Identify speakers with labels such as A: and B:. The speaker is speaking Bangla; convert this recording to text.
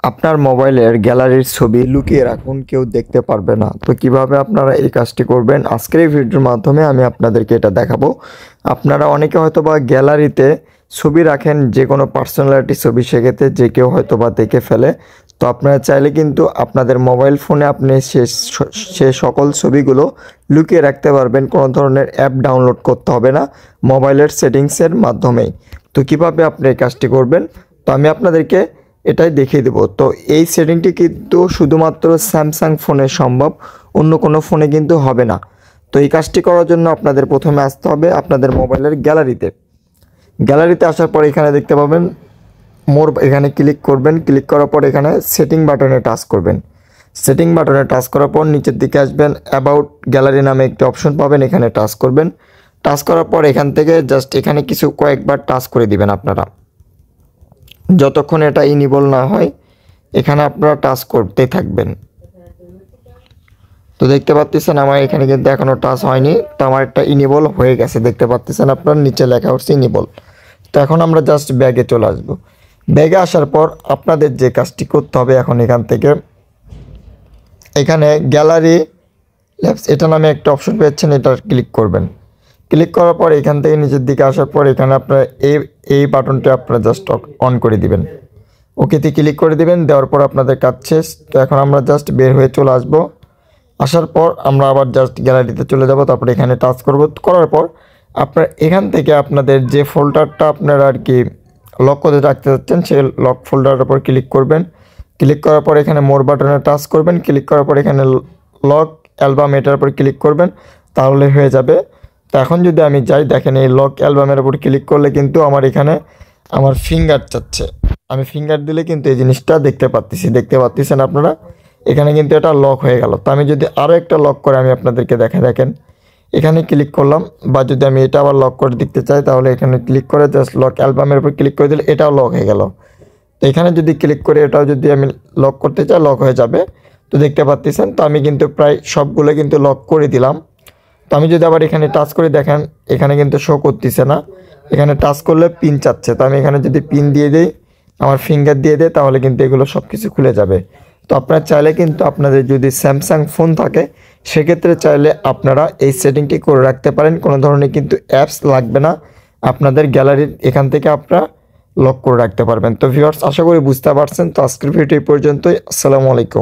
A: আপনার মোবাইলের গ্যালারির ছবি লুকিয়ে রাখুন, কেউ দেখতে পারবে না। তো কিভাবে আপনারা এই কাজটি করবেন আজকের এই ভিডিওর মাধ্যমে আমি আপনাদেরকে এটা দেখাবো। আপনারা অনেকে হয়তোবা গ্যালারিতে ছবি রাখেন, যে কোনো পার্সোনালিটি ছবি, সেক্ষেত্রে যে কেউ হয়তোবা দেখে ফেলে। তো আপনারা চাইলে কিন্তু আপনাদের মোবাইল ফোনে আপনি সে সকল ছবিগুলো লুকিয়ে রাখতে পারবেন। কোনো ধরনের অ্যাপ ডাউনলোড করতে হবে না, মোবাইলের সেটিংসের মাধ্যমেই। তো কিভাবে আপনি এই কাজটি করবেন তো আমি আপনাদেরকে এটাই দেখিয়ে দেবো। তো এই সেটিংটি কিন্তু শুধুমাত্র স্যামসাং ফোনে সম্ভব, অন্য কোনো ফোনে কিন্তু হবে না। তো এই কাজটি করার জন্য আপনাদের প্রথমে আসতে হবে আপনাদের মোবাইলের গ্যালারিতে আসার পর এখানে দেখতে পাবেন মোর, এখানে ক্লিক করবেন। ক্লিক করার পর এখানে সেটিং বাটনে টাচ করবেন। সেটিং বাটনে টাচ করার পর নিচের দিকে আসবেন, অ্যাবাউট গ্যালারি নামে একটি অপশন পাবেন, এখানে টাচ করবেন। টাচ করার পর এখান থেকে জাস্ট এখানে কয়েকবার টাচ করে দিবেন আপনারা, যতক্ষণ এটা ইনেবল না হয় এখানে আপনারা টাচ করতে থাকবেন। তো দেখতে পাচ্ছেন আমার এখানে কিন্তু এখনও টাচ হয়নি, তো আমার একটা ইনেবল হয়ে গেছে। দেখতে পাচ্ছেন আপনার নিচে লেখা হচ্ছে ইনেবল। তো এখন আমরা জাস্ট ব্যাগে চলে আসব। ব্যাগে আসার পর আপনাদের যে কাজটি করতে হবে, এখন এখান থেকে এখানে গ্যালারি ল্যাবস এটা নামে একটা অপশন পেয়েছেন, এটা ক্লিক করবেন। ক্লিক করার পর এখান থেকে নিচের দিকে আসার পর এখানে আপনারা এই বাটনটি আপনারা জাস্ট অন করে দিবেন। ওকেতে ক্লিক করে দিবেন, দেওয়ার পর আপনাদের কাজ শেষ। তো এখন আমরা জাস্ট বের হয়ে চলে আসব। আসার পর আমরা আবার জাস্ট গ্যালারিতে চলে যাব, তারপরে এখানে টাচ করব। করার পর আপনার এখান থেকে আপনাদের যে ফোল্ডারটা আপনারা আর কি লক করে রাখতে চাচ্ছেন সেই লক ফোল্ডারের উপর ক্লিক করবেন। ক্লিক করার পর এখানে মোর বাটনে টাচ করবেন। ক্লিক করার পর এখানে লক অ্যালবাম এটার উপর ক্লিক করবেন, তাহলে হয়ে যাবে। তো এখন যদি আমি যাই, দেখেন এই লক অ্যালবামের উপর ক্লিক করলে কিন্তু আমার এখানে আমার ফিঙ্গার চাচ্ছে। আমি ফিঙ্গার দিলে কিন্তু এই জিনিসটা দেখতে পাচ্ছেন আপনারা, এখানে কিন্তু এটা লক হয়ে গেল। তো আমি যদি আরও একটা লক করে আমি আপনাদেরকে দেখেন এখানে ক্লিক করলাম, বা যদি আমি এটা আবার লক করে দেখতে চাই তাহলে এখানে ক্লিক করে জাস্ট লক অ্যালবামের উপর ক্লিক করে দিলে এটাও লক হয়ে গেল। তো এখানে যদি ক্লিক করে এটাও যদি আমি লক করতে চাই, লক হয়ে যাবে। তো দেখতে পাচ্ছেন, তো আমি কিন্তু প্রায় সবগুলো কিন্তু লক করে দিলাম। তো আমি যদি আবার এখানে টাচ করে দেখেন, এখানে কিন্তু শো করতেছে না, এখানে টাচ করলে পিন চাচ্ছে। তো আমি এখানে যদি পিন দিয়ে দিই, আমার ফিঙ্গার দিয়ে দেয়, তাহলে কিন্তু এগুলো সব কিছু খুলে যাবে। তো আপনারা চাইলে কিন্তু আপনাদের যদি স্যামসাং ফোন থাকে সেক্ষেত্রে চাইলে আপনারা এই সেটিংটি করে রাখতে পারেন, কোনো ধরনের কিন্তু অ্যাপস লাগবে না, আপনাদের গ্যালারির এখান থেকে আপনারা লক করে রাখতে পারবেন। তো ভিউয়ার্স, আশা করি বুঝতে পারছেন। তো আজকের ভিডিও এই পর্যন্তই। আসসালামু আলাইকুম।